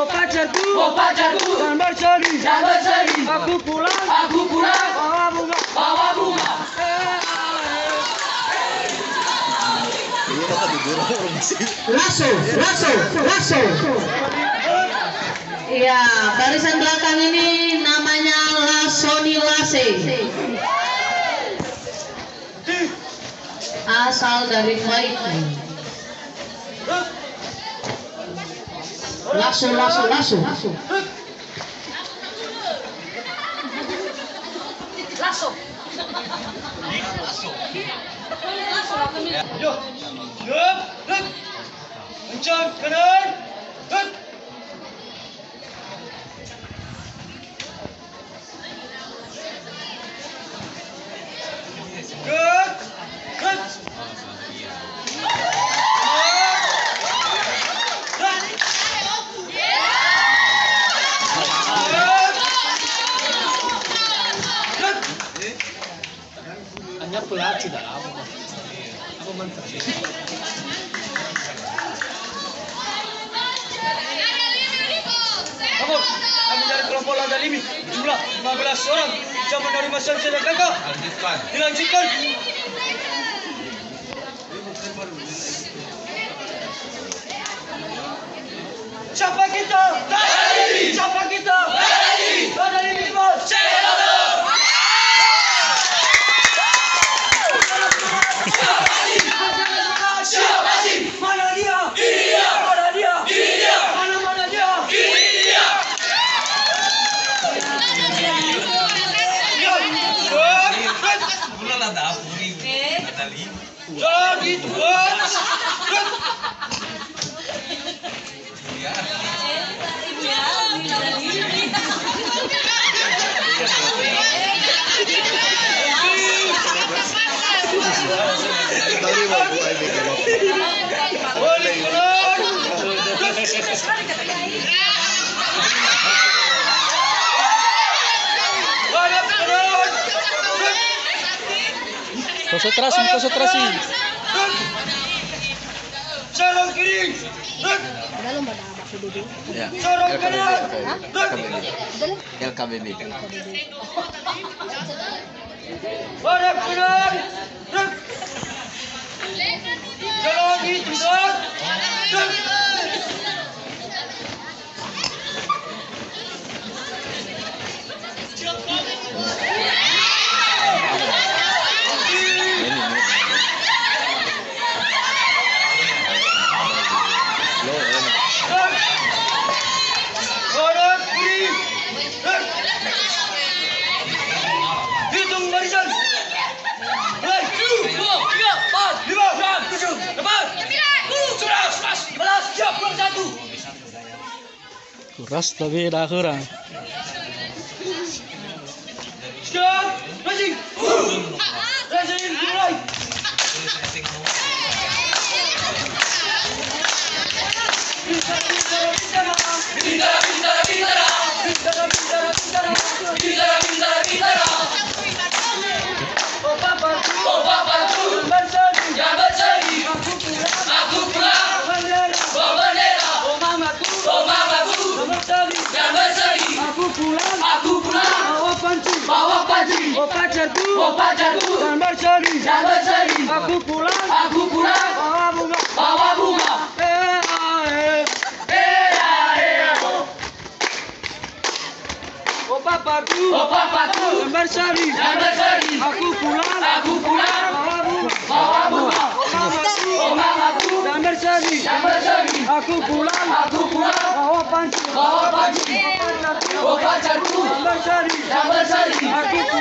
Oh pacarku, jangan bersedih. Aku pulang, bawa bunga. Lasso. Iya, barisan belakang ini namanya Lasoni Lase. Asal dari Kuwait. Lasso. Yo, kencang kanan, hanya pelat sudah lama. Aku mantap. Kami dari kelompok Lada Limit jumlah 15 orang bisa menerima sanksi dan kakak. Dilanjutkan. Siapa kita? Siapa kita? Lada Limit Bos. Siapa sih? Mana dia? Ini dia. Mana dia? Ini dia. Mana dia? Ini dia. Bulan ada Puri, ada Lima. Jadi tuan. Konsentrasi. Sarung kiri. Ya. Sarung kanan. LKBB kan. Hadap kanan. Jalan kiri tegak. Hadap kiri. Hitung barisan. Mulai. 1, 2, 3, 4, 5, 6, 7, 8, 9, 10, 11, siap, pulang 1. Kuras tapi dah kurang. Sekarang, racing. Racing, mulai. Oh papaku, jangan bersedih. Aku pulang, bawa bendera. Oh mamaku, jangan bersedih. Aku pulang, bawa panci. Oh pacarku, jangan bersedih. Aku pulang, bawa bunga. Oh papaku, jangan bersedih. Aku pulang, bawa bunga. Oh mamaku, jangan bersedih. Aku pulang, bawa panci. Oh pacarku, jangan bersedih. Aku pulang.